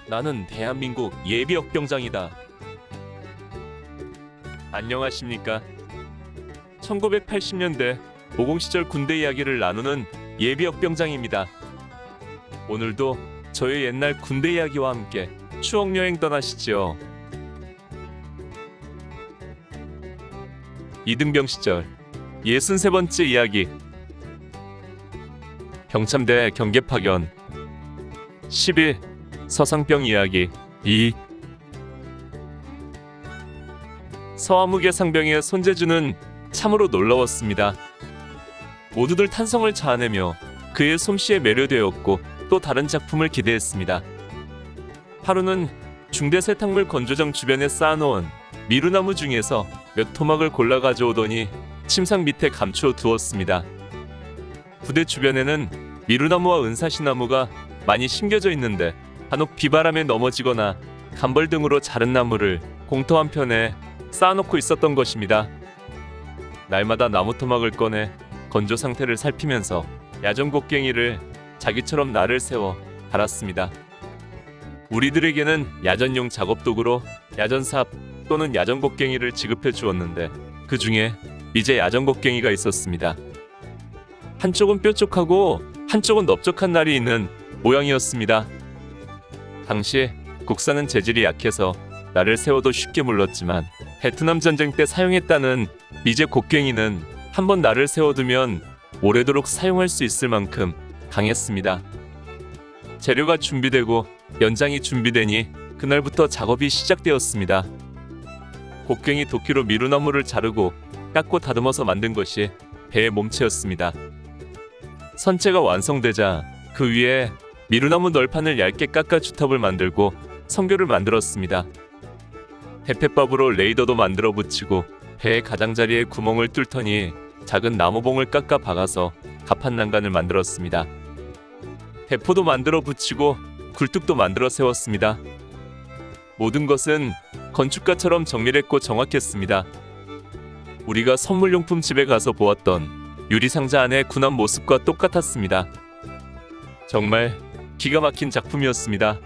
나는 대한민국 예비역병장이다. 안녕하십니까? 1980년대 모공시절 군대 이야기를 나누는 예비역병장입니다. 오늘도 저의 옛날 군대 이야기와 함께 추억여행 떠나시죠. 이등병 시절 63번째 이야기. 병참대 경계 파견 10일 서상병 이야기 2. 서아무개 상병의 손재주는 참으로 놀라웠습니다. 모두들 탄성을 자아내며 그의 솜씨에 매료되었고 또 다른 작품을 기대했습니다. 하루는 중대 세탁물 건조정 주변에 쌓아놓은 미루나무 중에서 몇 토막을 골라 가져오더니 침상 밑에 감추어 두었습니다. 부대 주변에는 미루나무와 은사시나무가 많이 심겨져 있는데 간혹 비바람에 넘어지거나 감벌 등으로 자른 나무를 공터 한편에 쌓아놓고 있었던 것입니다. 날마다 나무 토막을 꺼내 건조 상태를 살피면서 야전곡괭이를 자기처럼 날을 세워 달았습니다. 우리들에게는 야전용 작업도구로 야전삽 또는 야전곡괭이를 지급해 주었는데 그 중에 이제 야전곡괭이가 있었습니다. 한쪽은 뾰족하고 한쪽은 넓적한 날이 있는 모양이었습니다. 당시 국산은 재질이 약해서 날을 세워도 쉽게 물렀지만 베트남 전쟁 때 사용했다는 미제 곡괭이는 한번 날을 세워두면 오래도록 사용할 수 있을 만큼 강했습니다. 재료가 준비되고 연장이 준비되니 그날부터 작업이 시작되었습니다. 곡괭이 도끼로 미루나무를 자르고 깎고 다듬어서 만든 것이 배의 몸체였습니다. 선체가 완성되자 그 위에 미루나무 널판을 얇게 깎아 주탑을 만들고 성교를 만들었습니다. 대패밥으로 레이더도 만들어 붙이고 배의 가장자리에 구멍을 뚫더니 작은 나무봉을 깎아 박아서 갑판 난간을 만들었습니다. 대포도 만들어 붙이고 굴뚝도 만들어 세웠습니다. 모든 것은 건축가처럼 정밀했고 정확했습니다. 우리가 선물용품 집에 가서 보았던 유리상자 안의 군함 모습과 똑같았습니다. 정말 기가 막힌 작품이었습니다.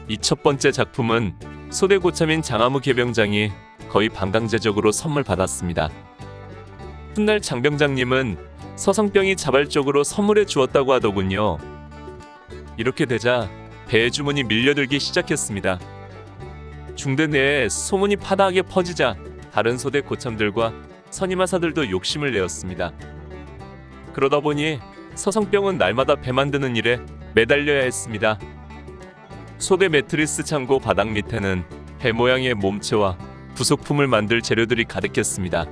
이 첫 번째 작품은 소대 고참인 장하무 개병장이 거의 반강제적으로 선물 받았습니다. 훗날 장병장님은 서상병이 자발적으로 선물해 주었다고 하더군요. 이렇게 되자 배의 주문이 밀려들기 시작했습니다. 중대 내에 소문이 파다하게 퍼지자 다른 소대 고참들과 선임하사들도 욕심을 내었습니다. 그러다 보니 서상병은 날마다 배 만드는 일에 매달려야 했습니다. 소대 매트리스 창고 바닥 밑에는 배 모양의 몸체와 부속품을 만들 재료들이 가득했습니다.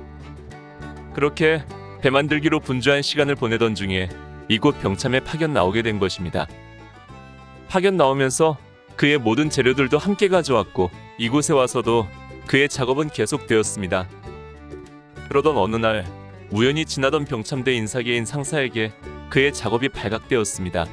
그렇게 배 만들기로 분주한 시간을 보내던 중에 이곳 병참에 파견 나오게 된 것입니다. 파견 나오면서 그의 모든 재료들도 함께 가져왔고 이곳에 와서도 그의 작업은 계속되었습니다. 그러던 어느 날 우연히 지나던 병참대 인사계인 상사에게 그의 작업이 발각되었습니다.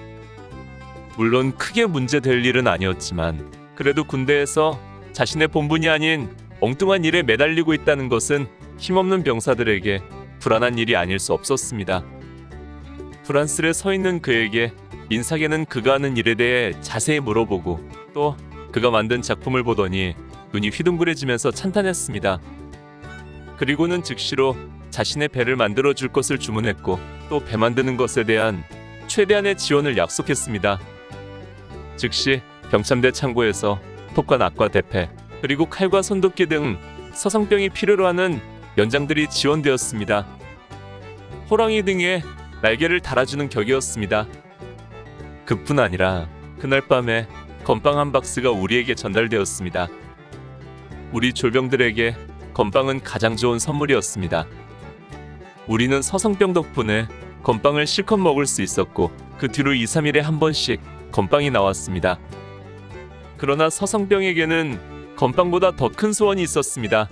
물론 크게 문제될 일은 아니었지만 그래도 군대에서 자신의 본분이 아닌 엉뚱한 일에 매달리고 있다는 것은 힘없는 병사들에게 불안한 일이 아닐 수 없었습니다. 불안스레 서 있는 그에게 인사계는 그가 하는 일에 대해 자세히 물어보고 또 그가 만든 작품을 보더니 눈이 휘둥그레지면서 찬탄했습니다. 그리고는 즉시로 자신의 배를 만들어줄 것을 주문했고 또 배 만드는 것에 대한 최대한의 지원을 약속했습니다. 즉시 병참대 창고에서 톱과 낫과 대패 그리고 칼과 손도끼 등 서상병이 필요로 하는 연장들이 지원되었습니다. 호랑이 등에 날개를 달아주는 격이었습니다. 그뿐 아니라 그날 밤에 건빵 한 박스가 우리에게 전달되었습니다. 우리 졸병들에게 건빵은 가장 좋은 선물이었습니다. 우리는 서상병 덕분에 건빵을 실컷 먹을 수 있었고 그 뒤로 2, 3일에 한 번씩 건빵이 나왔습니다. 그러나 서상병에게는 건빵보다 더 큰 소원이 있었습니다.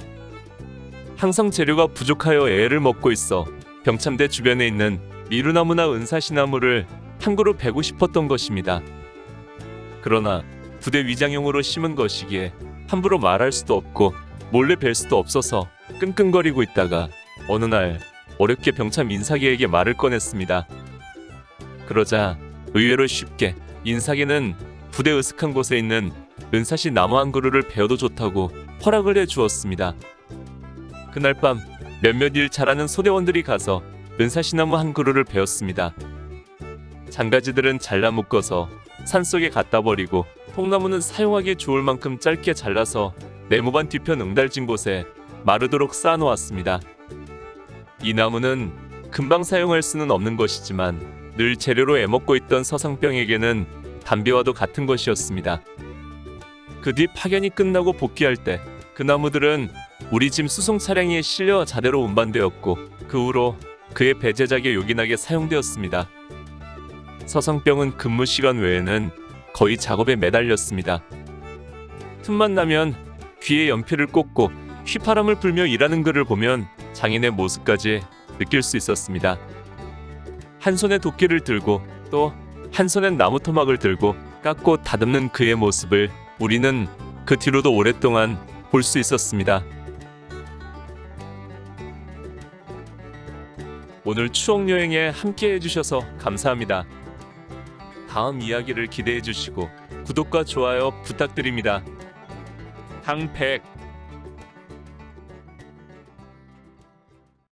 항상 재료가 부족하여 애를 먹고 있어 병참대 주변에 있는 미루나무나 은사시나무를 한 그루 베고 싶었던 것입니다. 그러나 부대 위장용으로 심은 것이기에 함부로 말할 수도 없고 몰래 벨 수도 없어서 끙끙거리고 있다가 어느 날 어렵게 병참 인사계에게 말을 꺼냈습니다. 그러자 의외로 쉽게 인사계는 부대 으슥한 곳에 있는 은사시 나무 한 그루를 베어도 좋다고 허락을 해주었습니다. 그날 밤 몇몇 일 잘하는 소대원들이 가서 은사시나무 한 그루를 베었습니다. 장가지들은 잘라 묶어서 산속에 갖다 버리고 통나무는 사용하기 좋을 만큼 짧게 잘라서 네모반 뒤편 응달진 곳에 마르도록 쌓아놓았습니다. 이 나무는 금방 사용할 수는 없는 것이지만 늘 재료로 애먹고 있던 서상병에게는 담배와도 같은 것이었습니다. 그 뒤 파견이 끝나고 복귀할 때 그 나무들은 우리 짐 수송 차량에 실려 자대로 운반되었고 그 후로 그의 배제작에 요긴하게 사용되었습니다. 서상병은 근무 시간 외에는 거의 작업에 매달렸습니다. 틈만 나면 귀에 연필을 꽂고 휘파람을 불며 일하는 그를 보면 장인의 모습까지 느낄 수 있었습니다. 한 손에 도끼를 들고 또 한 손엔 나무 토막을 들고 깎고 다듬는 그의 모습을 우리는 그 뒤로도 오랫동안 볼 수 있었습니다. 오늘 추억 여행에 함께 해주셔서 감사합니다. 다음 이야기를 기대해 주시고 구독과 좋아요 부탁드립니다. 강백